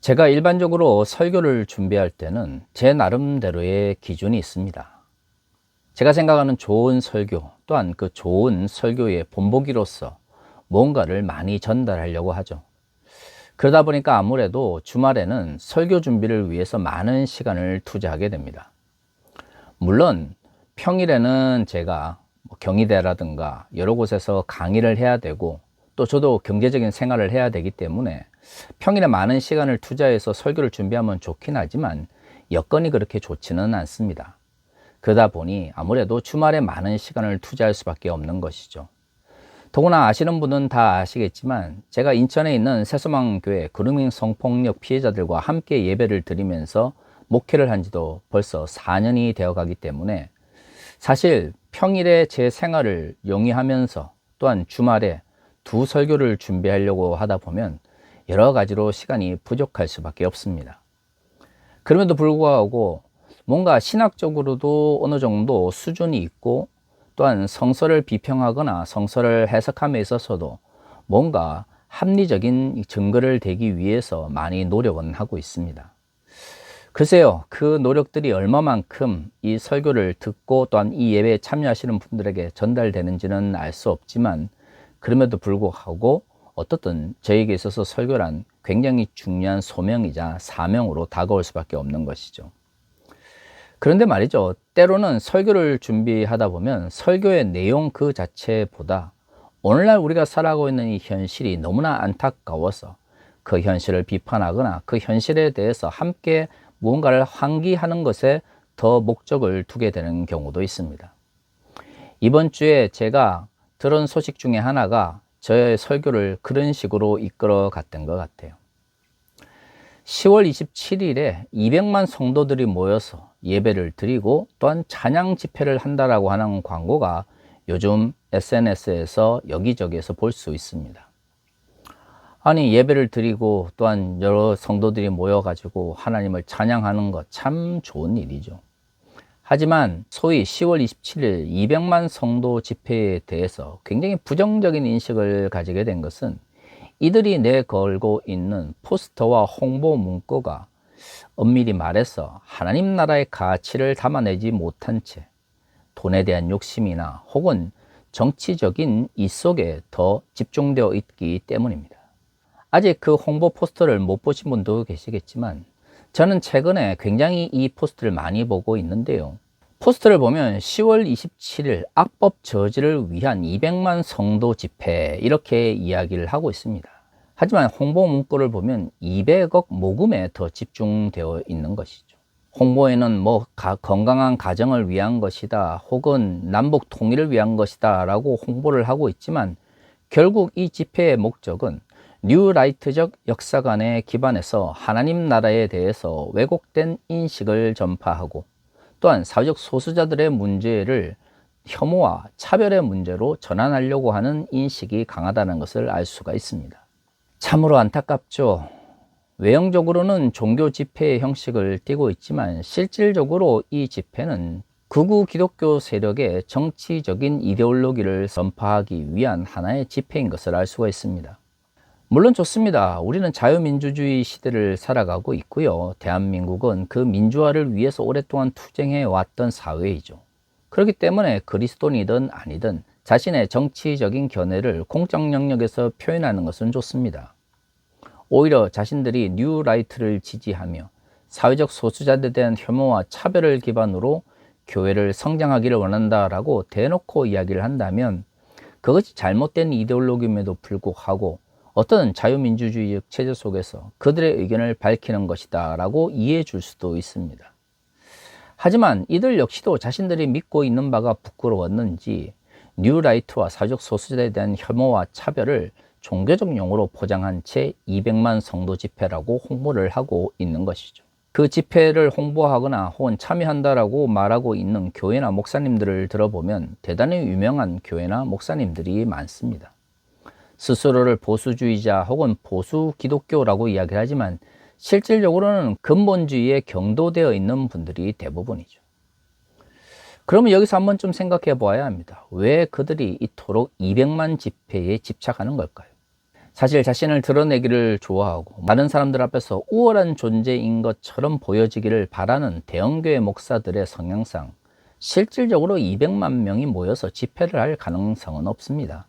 제가 일반적으로 설교를 준비할 때는 제 나름대로의 기준이 있습니다. 제가 생각하는 좋은 설교 또한 그 좋은 설교의 본보기로서 뭔가를 많이 전달하려고 하죠. 그러다 보니까 아무래도 주말에는 설교 준비를 위해서 많은 시간을 투자하게 됩니다. 물론 평일에는 제가 경희대라든가 여러 곳에서 강의를 해야 되고, 또 저도 경제적인 생활을 해야 되기 때문에 평일에 많은 시간을 투자해서 설교를 준비하면 좋긴 하지만 여건이 그렇게 좋지는 않습니다. 그러다 보니 아무래도 주말에 많은 시간을 투자할 수밖에 없는 것이죠. 더구나 아시는 분은 다 아시겠지만, 제가 인천에 있는 새소망교회 그루밍 성폭력 피해자들과 함께 예배를 드리면서 목회를 한 지도 벌써 4년이 되어 가기 때문에, 사실 평일에 제 생활을 영위하면서 또한 주말에 두 설교를 준비하려고 하다 보면 여러 가지로 시간이 부족할 수밖에 없습니다. 그럼에도 불구하고 뭔가 신학적으로도 어느 정도 수준이 있고, 또한 성서를 비평하거나 성서를 해석함에 있어서도 뭔가 합리적인 증거를 대기 위해서 많이 노력은 하고 있습니다. 글쎄요, 그 노력들이 얼마만큼 이 설교를 듣고 또한 이 예배에 참여하시는 분들에게 전달되는지는 알 수 없지만, 그럼에도 불구하고 어떻든 저에게 있어서 설교란 굉장히 중요한 소명이자 사명으로 다가올 수밖에 없는 것이죠. 그런데 말이죠, 때로는 설교를 준비하다 보면 설교의 내용 그 자체보다 오늘날 우리가 살아가고 있는 이 현실이 너무나 안타까워서 그 현실을 비판하거나 그 현실에 대해서 함께 무언가를 환기하는 것에 더 목적을 두게 되는 경우도 있습니다. 이번 주에 제가 들은 소식 중에 하나가 저의 설교를 그런 식으로 이끌어 갔던 것 같아요. 10월 27일에 200만 성도들이 모여서 예배를 드리고 또한 찬양 집회를 한다라고 하는 광고가 요즘 SNS에서 여기저기에서 볼 수 있습니다. 아니, 예배를 드리고 또한 여러 성도들이 모여가지고 하나님을 찬양하는 것 참 좋은 일이죠. 하지만 소위 10월 27일 200만 성도 집회에 대해서 굉장히 부정적인 인식을 가지게 된 것은, 이들이 내걸고 있는 포스터와 홍보 문구가 엄밀히 말해서 하나님 나라의 가치를 담아내지 못한 채 돈에 대한 욕심이나 혹은 정치적인 이 속에 더 집중되어 있기 때문입니다. 아직 그 홍보 포스터를 못 보신 분도 계시겠지만, 저는 최근에 굉장히 이 포스터를 많이 보고 있는데요. 포스터를 보면 10월 27일 악법 저지를 위한 200만 성도 집회, 이렇게 이야기를 하고 있습니다. 하지만 홍보 문구를 보면 200억 모금에 더 집중되어 있는 것이죠. 홍보에는 건강한 가정을 위한 것이다, 혹은 남북 통일을 위한 것이다 라고 홍보를 하고 있지만, 결국 이 집회의 목적은 뉴라이트적 역사관에 기반해서 하나님 나라에 대해서 왜곡된 인식을 전파하고, 또한 사회적 소수자들의 문제를 혐오와 차별의 문제로 전환하려고 하는 인식이 강하다는 것을 알 수가 있습니다. 참으로 안타깝죠. 외형적으로는 종교 집회의 형식을 띠고 있지만 실질적으로 이 집회는 극우 기독교 세력의 정치적인 이데올로기를 전파하기 위한 하나의 집회인 것을 알 수가 있습니다. 물론 좋습니다. 우리는 자유민주주의 시대를 살아가고 있고요. 대한민국은 그 민주화를 위해서 오랫동안 투쟁해 왔던 사회이죠. 그렇기 때문에 그리스도인이든 아니든 자신의 정치적인 견해를 공적 영역에서 표현하는 것은 좋습니다. 오히려 자신들이 뉴라이트를 지지하며 사회적 소수자들에 대한 혐오와 차별을 기반으로 교회를 성장하기를 원한다라고 대놓고 이야기를 한다면, 그것이 잘못된 이데올로기임에도 불구하고 어떤 자유민주주의 체제 속에서 그들의 의견을 밝히는 것이다 라고 이해해 줄 수도 있습니다. 하지만 이들 역시도 자신들이 믿고 있는 바가 부끄러웠는지 뉴라이트와 사회적 소수자에 대한 혐오와 차별을 종교적 용어로 포장한 채 200만 성도 집회라고 홍보를 하고 있는 것이죠. 그 집회를 홍보하거나 혹은 참여한다라고 말하고 있는 교회나 목사님들을 들어보면 대단히 유명한 교회나 목사님들이 많습니다. 스스로를 보수주의자 혹은 보수 기독교라고 이야기를 하지만 실질적으로는 근본주의에 경도되어 있는 분들이 대부분이죠. 그러면 여기서 한번 좀 생각해 보아야 합니다. 왜 그들이 이토록 200만 집회에 집착하는 걸까요? 사실 자신을 드러내기를 좋아하고 다른 사람들 앞에서 우월한 존재인 것처럼 보여지기를 바라는 대형교회 목사들의 성향상 실질적으로 200만 명이 모여서 집회를 할 가능성은 없습니다.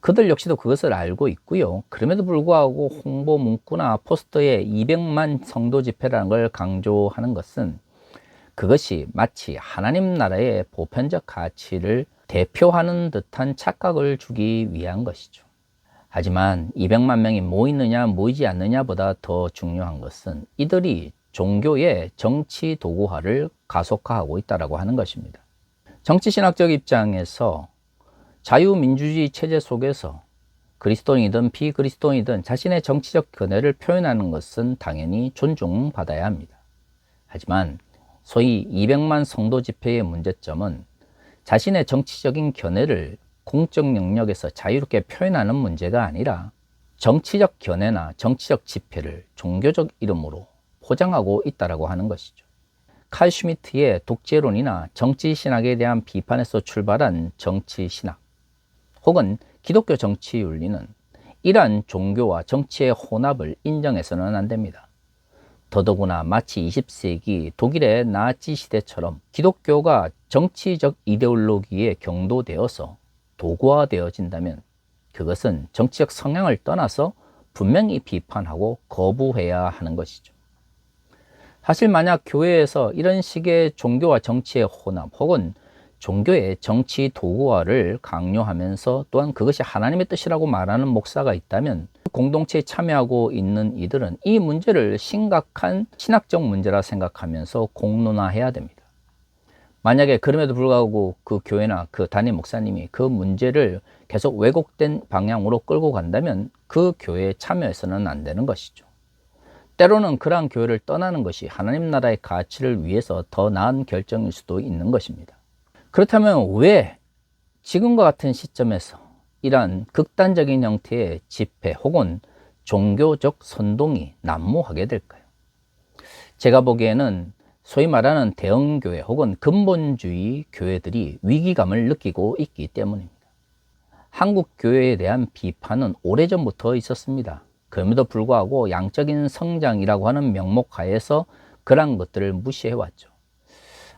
그들 역시도 그것을 알고 있고요. 그럼에도 불구하고 홍보 문구나 포스터에 200만 성도 집회라는 걸 강조하는 것은 그것이 마치 하나님 나라의 보편적 가치를 대표하는 듯한 착각을 주기 위한 것이죠. 하지만 200만 명이 모이느냐 모이지 않느냐보다 더 중요한 것은 이들이 종교의 정치 도구화를 가속화하고 있다고 하는 것입니다. 정치신학적 입장에서 자유민주주의 체제 속에서 그리스도인이든 비그리스도인이든 자신의 정치적 견해를 표현하는 것은 당연히 존중받아야 합니다. 하지만 소위 200만 성도 집회의 문제점은 자신의 정치적인 견해를 공적 영역에서 자유롭게 표현하는 문제가 아니라 정치적 견해나 정치적 집회를 종교적 이름으로 포장하고 있다고 하는 것이죠. 칼 슈미트의 독재론이나 정치신학에 대한 비판에서 출발한 정치신학 혹은 기독교 정치윤리는 이러한 종교와 정치의 혼합을 인정해서는 안 됩니다. 더더구나 마치 20세기 독일의 나치 시대처럼 기독교가 정치적 이데올로기에 경도되어서 도구화되어진다면 그것은 정치적 성향을 떠나서 분명히 비판하고 거부해야 하는 것이죠. 사실 만약 교회에서 이런 식의 종교와 정치의 혼합 혹은 종교의 정치 도구화를 강요하면서 또한 그것이 하나님의 뜻이라고 말하는 목사가 있다면 공동체에 참여하고 있는 이들은 이 문제를 심각한 신학적 문제라 생각하면서 공론화해야 됩니다. 만약에 그럼에도 불구하고 그 교회나 그 담임 목사님이 그 문제를 계속 왜곡된 방향으로 끌고 간다면 그 교회에 참여해서는 안 되는 것이죠. 때로는 그러한 교회를 떠나는 것이 하나님 나라의 가치를 위해서 더 나은 결정일 수도 있는 것입니다. 그렇다면 왜 지금과 같은 시점에서 이러한 극단적인 형태의 집회 혹은 종교적 선동이 난무하게 될까요? 제가 보기에는 소위 말하는 대형교회 혹은 근본주의 교회들이 위기감을 느끼고 있기 때문입니다. 한국 교회에 대한 비판은 오래전부터 있었습니다. 그럼에도 불구하고 양적인 성장이라고 하는 명목 하에서 그러한 것들을 무시해왔죠.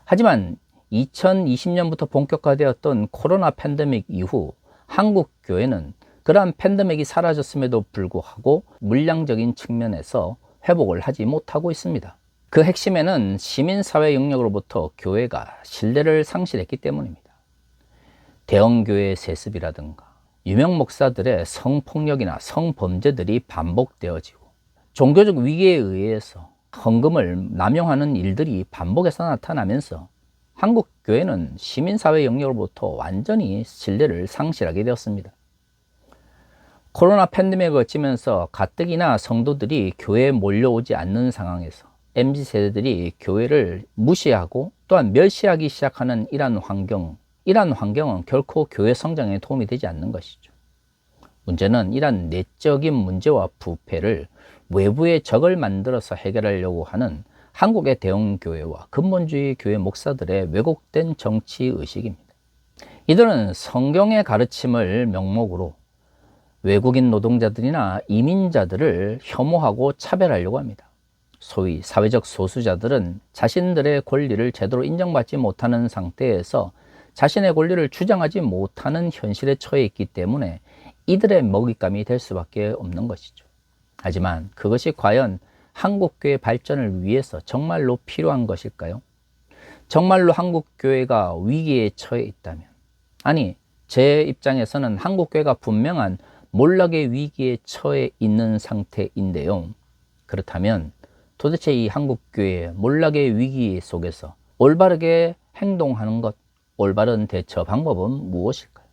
하지만 2020년부터 본격화되었던 코로나 팬데믹 이후 한국 교회는 그러한 팬데믹이 사라졌음에도 불구하고 물량적인 측면에서 회복을 하지 못하고 있습니다. 그 핵심에는 시민사회 영역으로부터 교회가 신뢰를 상실했기 때문입니다. 대형교회 세습이라든가 유명 목사들의 성폭력이나 성범죄들이 반복되어지고 종교적 위기에 의해서 헌금을 남용하는 일들이 반복해서 나타나면서 한국 교회는 시민사회 영역으로부터 완전히 신뢰를 상실하게 되었습니다. 코로나 팬데믹을 거치면서 가뜩이나 성도들이 교회에 몰려오지 않는 상황에서 MZ세대들이 교회를 무시하고 또한 멸시하기 시작하는 이러한 환경은 결코 교회 성장에 도움이 되지 않는 것이죠. 문제는 이러한 내적인 문제와 부패를 외부의 적을 만들어서 해결하려고 하는 한국의 대형교회와 근본주의 교회 목사들의 왜곡된 정치의식입니다. 이들은 성경의 가르침을 명목으로 외국인 노동자들이나 이민자들을 혐오하고 차별하려고 합니다. 소위 사회적 소수자들은 자신들의 권리를 제대로 인정받지 못하는 상태에서 자신의 권리를 주장하지 못하는 현실에 처해 있기 때문에 이들의 먹잇감이 될 수밖에 없는 것이죠. 하지만 그것이 과연 한국교회 발전을 위해서 정말로 필요한 것일까요? 정말로 한국교회가 위기에 처해 있다면, 아니, 제 입장에서는 한국교회가 분명한 몰락의 위기에 처해 있는 상태인데요. 그렇다면 도대체 이 한국교회의 몰락의 위기 속에서 올바르게 행동하는 것, 올바른 대처 방법은 무엇일까요?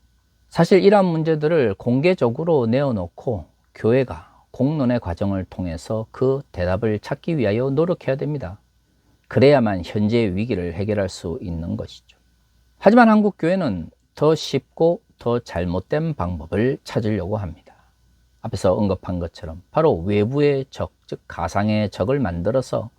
사실 이러한 문제들을 공개적으로 내어놓고 교회가 공론의 과정을 통해서 그 대답을 찾기 위하여 노력해야 됩니다. 그래야만 현재의 위기를 해결할 수 있는 것이죠. 하지만 한국교회는 더 쉽고 더 잘못된 방법을 찾으려고 합니다. 앞에서 언급한 것처럼 바로 외부의 적, 즉 가상의 적을 만들어서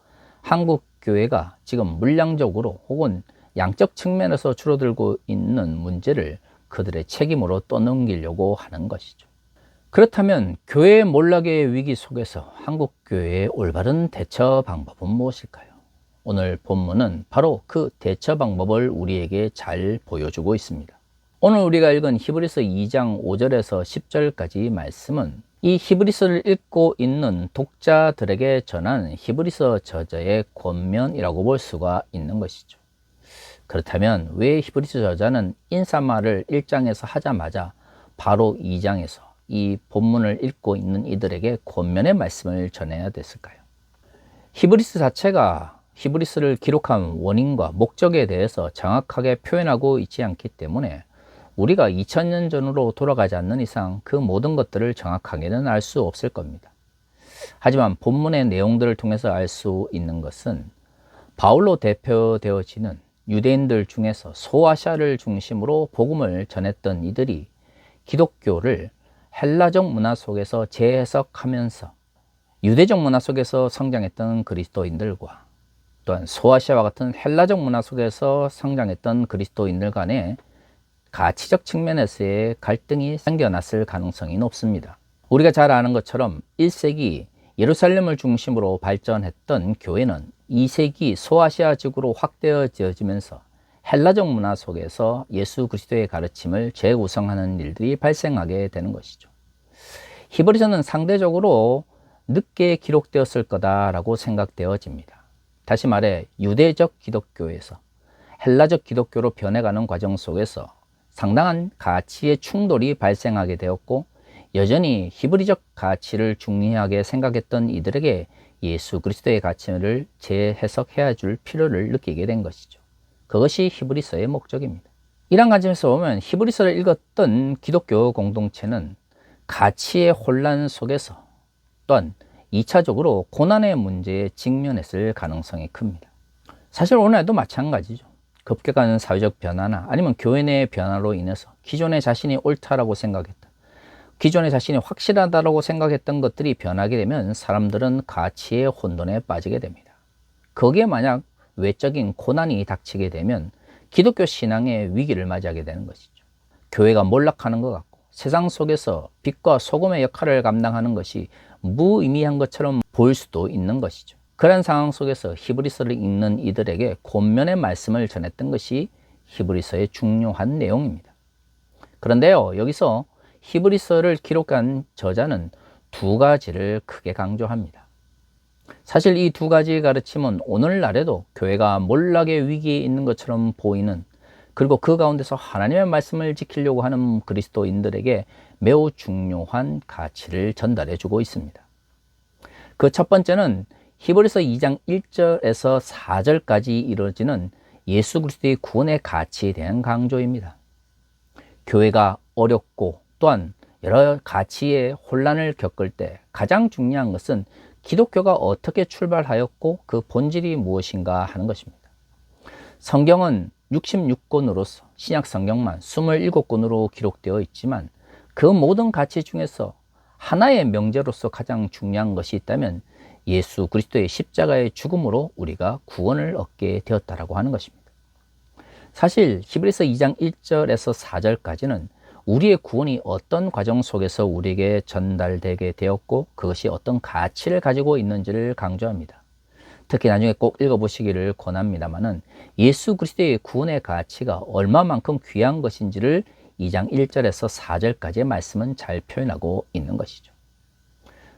한국교회가 지금 물량적으로 혹은 양적 측면에서 줄어들고 있는 문제를 그들의 책임으로 떠넘기려고 하는 것이죠. 그렇다면 교회 몰락의 위기 속에서 한국교회의 올바른 대처 방법은 무엇일까요? 오늘 본문은 바로 그 대처 방법을 우리에게 잘 보여주고 있습니다. 오늘 우리가 읽은 히브리서 2장 5절에서 10절까지 말씀은 이 히브리서를 읽고 있는 독자들에게 전한 히브리서 저자의 권면이라고 볼 수가 있는 것이죠. 그렇다면 왜 히브리서 저자는 인사말을 1장에서 하자마자 바로 2장에서 이 본문을 읽고 있는 이들에게 권면의 말씀을 전해야 됐을까요? 히브리서 자체가 히브리서를 기록한 원인과 목적에 대해서 정확하게 표현하고 있지 않기 때문에 우리가 2000년 전으로 돌아가지 않는 이상 그 모든 것들을 정확하게는 알 수 없을 겁니다. 하지만 본문의 내용들을 통해서 알 수 있는 것은 바울로 대표되어지는 유대인들 중에서 소아시아를 중심으로 복음을 전했던 이들이 기독교를 헬라적 문화 속에서 재해석하면서 유대적 문화 속에서 성장했던 그리스도인들과 또한 소아시아와 같은 헬라적 문화 속에서 성장했던 그리스도인들 간에 가치적 측면에서의 갈등이 생겨났을 가능성이 높습니다. 우리가 잘 아는 것처럼 1세기 예루살렘을 중심으로 발전했던 교회는 2세기 소아시아 지구로 확대어지면서 헬라적 문화 속에서 예수 그리스도의 가르침을 재구성하는 일들이 발생하게 되는 것이죠. 히브리서는 상대적으로 늦게 기록되었을 거다라고 생각되어집니다. 다시 말해 유대적 기독교에서 헬라적 기독교로 변해가는 과정 속에서 상당한 가치의 충돌이 발생하게 되었고 여전히 히브리적 가치를 중요하게 생각했던 이들에게 예수 그리스도의 가치를 재해석해야 줄 필요를 느끼게 된 것이죠. 그것이 히브리서의 목적입니다. 이런 관점에서 보면 히브리서를 읽었던 기독교 공동체는 가치의 혼란 속에서 또한 2차적으로 고난의 문제에 직면했을 가능성이 큽니다. 사실 오늘도 마찬가지죠. 급격한 사회적 변화나 아니면 교회 내의 변화로 인해서 기존의 자신이 옳다라고 생각했던, 기존의 자신이 확실하다라고 생각했던 것들이 변하게 되면 사람들은 가치의 혼돈에 빠지게 됩니다. 거기에 만약 외적인 고난이 닥치게 되면 기독교 신앙의 위기를 맞이하게 되는 것이죠. 교회가 몰락하는 것 같고 세상 속에서 빛과 소금의 역할을 감당하는 것이 무의미한 것처럼 보일 수도 있는 것이죠. 그런 상황 속에서 히브리서를 읽는 이들에게 권면의 말씀을 전했던 것이 히브리서의 중요한 내용입니다. 그런데요, 여기서 히브리서를 기록한 저자는 두 가지를 크게 강조합니다. 사실 이 두 가지 가르침은 오늘날에도 교회가 몰락의 위기에 있는 것처럼 보이는, 그리고 그 가운데서 하나님의 말씀을 지키려고 하는 그리스도인들에게 매우 중요한 가치를 전달해 주고 있습니다. 그 첫 번째는 히브리서 2장 1절에서 4절까지 이루어지는 예수 그리스도의 구원의 가치에 대한 강조입니다. 교회가 어렵고 또한 여러 가치의 혼란을 겪을 때 가장 중요한 것은 기독교가 어떻게 출발하였고 그 본질이 무엇인가 하는 것입니다. 성경은 66권으로서 신약 성경만 27권으로 기록되어 있지만 그 모든 가치 중에서 하나의 명제로서 가장 중요한 것이 있다면 예수 그리스도의 십자가의 죽음으로 우리가 구원을 얻게 되었다라고 하는 것입니다. 사실 히브리서 2장 1절에서 4절까지는 우리의 구원이 어떤 과정 속에서 우리에게 전달되게 되었고 그것이 어떤 가치를 가지고 있는지를 강조합니다. 특히 나중에 꼭 읽어보시기를 권합니다만은 예수 그리스도의 구원의 가치가 얼마만큼 귀한 것인지를 2장 1절에서 4절까지의 말씀은 잘 표현하고 있는 것이죠.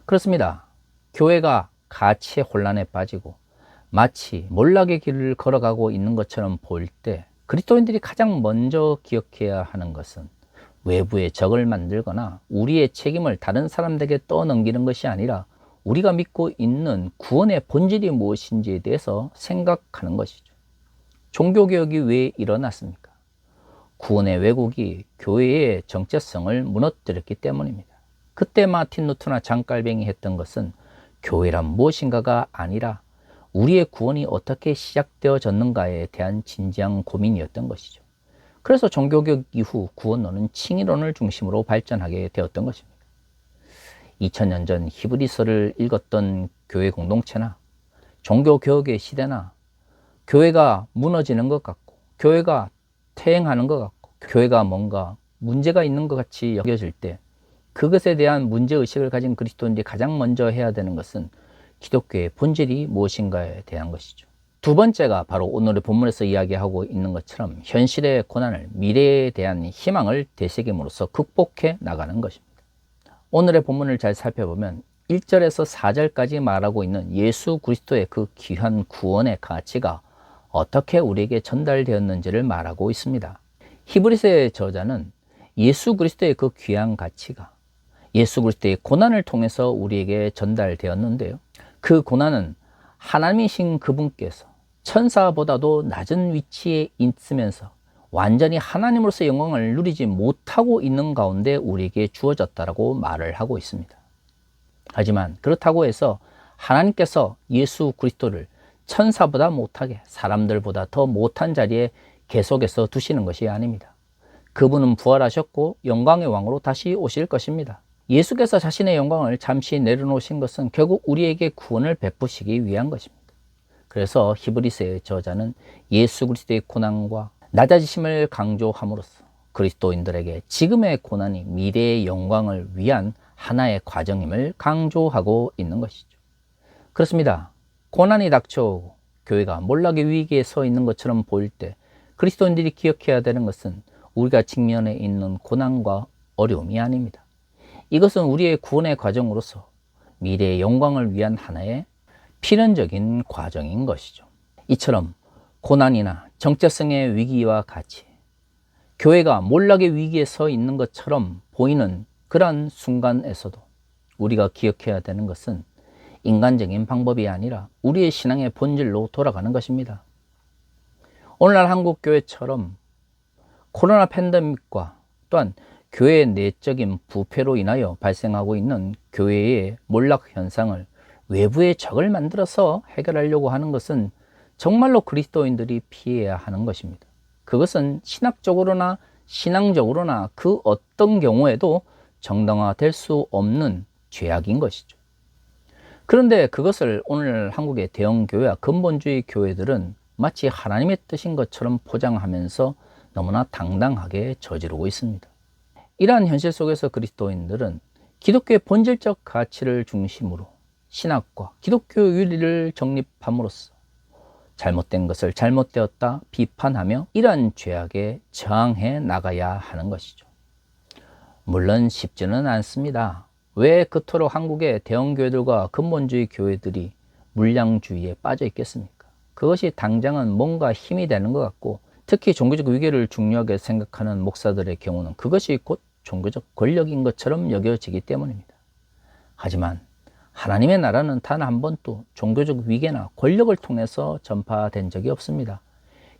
그렇습니다. 교회가 가치의 혼란에 빠지고 마치 몰락의 길을 걸어가고 있는 것처럼 보일 때 그리스도인들이 가장 먼저 기억해야 하는 것은 외부의 적을 만들거나 우리의 책임을 다른 사람들에게 떠넘기는 것이 아니라 우리가 믿고 있는 구원의 본질이 무엇인지에 대해서 생각하는 것이죠. 종교개혁이 왜 일어났습니까? 구원의 왜곡이 교회의 정체성을 무너뜨렸기 때문입니다. 그때 마틴 루터나 장깔뱅이 했던 것은 교회란 무엇인가가 아니라 우리의 구원이 어떻게 시작되어졌는가에 대한 진지한 고민이었던 것이죠. 그래서 종교개혁 이후 구원론은 칭의론을 중심으로 발전하게 되었던 것입니다. 2000년 전 히브리서를 읽었던 교회 공동체나 종교개혁의 시대나 교회가 무너지는 것 같고 교회가 퇴행하는 것 같고 교회가 뭔가 문제가 있는 것 같이 여겨질 때 그것에 대한 문제의식을 가진 그리스도인들이 가장 먼저 해야 되는 것은 기독교의 본질이 무엇인가에 대한 것이죠. 두 번째가 바로 오늘의 본문에서 이야기하고 있는 것처럼 현실의 고난을, 미래에 대한 희망을 되새김으로써 극복해 나가는 것입니다. 오늘의 본문을 잘 살펴보면 1절에서 4절까지 말하고 있는 예수 그리스도의 그 귀한 구원의 가치가 어떻게 우리에게 전달되었는지를 말하고 있습니다. 히브리서의 저자는 예수 그리스도의 그 귀한 가치가 예수 그리스도의 고난을 통해서 우리에게 전달되었는데요. 그 고난은 하나님이신 그분께서 천사보다도 낮은 위치에 있으면서 완전히 하나님으로서 영광을 누리지 못하고 있는 가운데 우리에게 주어졌다라고 말을 하고 있습니다. 하지만 그렇다고 해서 하나님께서 예수 그리스도를 천사보다 못하게, 사람들보다 더 못한 자리에 계속해서 두시는 것이 아닙니다. 그분은 부활하셨고 영광의 왕으로 다시 오실 것입니다. 예수께서 자신의 영광을 잠시 내려놓으신 것은 결국 우리에게 구원을 베푸시기 위한 것입니다. 그래서 히브리서의 저자는 예수 그리스도의 고난과 낮아지심을 강조함으로써 그리스도인들에게 지금의 고난이 미래의 영광을 위한 하나의 과정임을 강조하고 있는 것이죠. 그렇습니다. 고난이 닥쳐오고 교회가 몰락의 위기에 서 있는 것처럼 보일 때 그리스도인들이 기억해야 되는 것은 우리가 직면해 있는 고난과 어려움이 아닙니다. 이것은 우리의 구원의 과정으로서 미래의 영광을 위한 하나의 필연적인 과정인 것이죠. 이처럼 고난이나 정체성의 위기와 같이 교회가 몰락의 위기에 서 있는 것처럼 보이는 그러한 순간에서도 우리가 기억해야 되는 것은 인간적인 방법이 아니라 우리의 신앙의 본질로 돌아가는 것입니다. 오늘날 한국교회처럼 코로나 팬데믹과 또한 교회의 내적인 부패로 인하여 발생하고 있는 교회의 몰락 현상을 외부의 적을 만들어서 해결하려고 하는 것은 정말로 그리스도인들이 피해야 하는 것입니다. 그것은 신학적으로나 신앙적으로나 그 어떤 경우에도 정당화될 수 없는 죄악인 것이죠. 그런데 그것을 오늘 한국의 대형교회와 근본주의 교회들은 마치 하나님의 뜻인 것처럼 포장하면서 너무나 당당하게 저지르고 있습니다. 이러한 현실 속에서 그리스도인들은 기독교의 본질적 가치를 중심으로 신학과 기독교 윤리를 정립함으로써 잘못된 것을 잘못되었다 비판하며 이러한 죄악에 저항해 나가야 하는 것이죠. 물론 쉽지는 않습니다. 왜 그토록 한국의 대형교회들과 근본주의 교회들이 물량주의에 빠져 있겠습니까? 그것이 당장은 뭔가 힘이 되는 것 같고, 특히 종교적 위계를 중요하게 생각하는 목사들의 경우는 그것이 곧 종교적 권력인 것처럼 여겨지기 때문입니다. 하지만 하나님의 나라는 단 한 번도 종교적 위계나 권력을 통해서 전파된 적이 없습니다.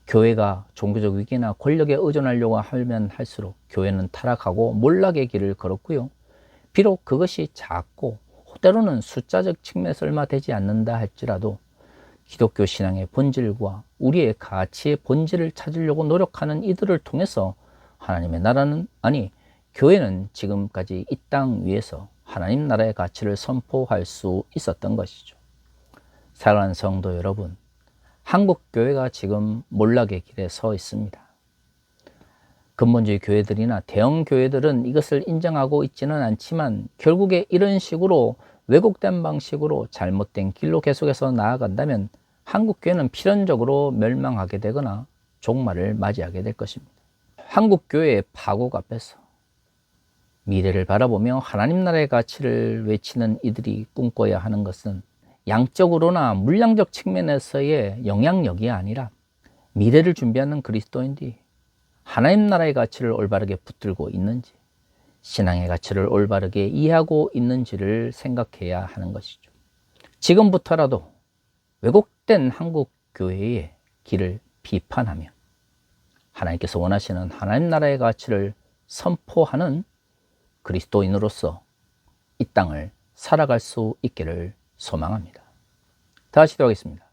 교회가 종교적 위계나 권력에 의존하려고 하면 할수록 교회는 타락하고 몰락의 길을 걸었고요. 비록 그것이 작고 때로는 숫자적 측면에서 얼마 되지 않는다 할지라도 기독교 신앙의 본질과 우리의 가치의 본질을 찾으려고 노력하는 이들을 통해서 하나님의 나라는, 아니 교회는 지금까지 이 땅 위에서 하나님 나라의 가치를 선포할 수 있었던 것이죠. 사랑하는 성도 여러분, 한국 교회가 지금 몰락의 길에 서 있습니다. 근본주의 교회들이나 대형 교회들은 이것을 인정하고 있지는 않지만 결국에 이런 식으로 왜곡된 방식으로 잘못된 길로 계속해서 나아간다면 한국 교회는 필연적으로 멸망하게 되거나 종말을 맞이하게 될 것입니다. 한국 교회의 파국 앞에서 미래를 바라보며 하나님 나라의 가치를 외치는 이들이 꿈꿔야 하는 것은 양적으로나 물량적 측면에서의 영향력이 아니라 미래를 준비하는 그리스도인들이 하나님 나라의 가치를 올바르게 붙들고 있는지, 신앙의 가치를 올바르게 이해하고 있는지를 생각해야 하는 것이죠. 지금부터라도 왜곡된 한국 교회의 길을 비판하며 하나님께서 원하시는 하나님 나라의 가치를 선포하는 그리스도인으로서 이 땅을 살아갈 수 있기를 소망합니다. 다시 기도하겠습니다.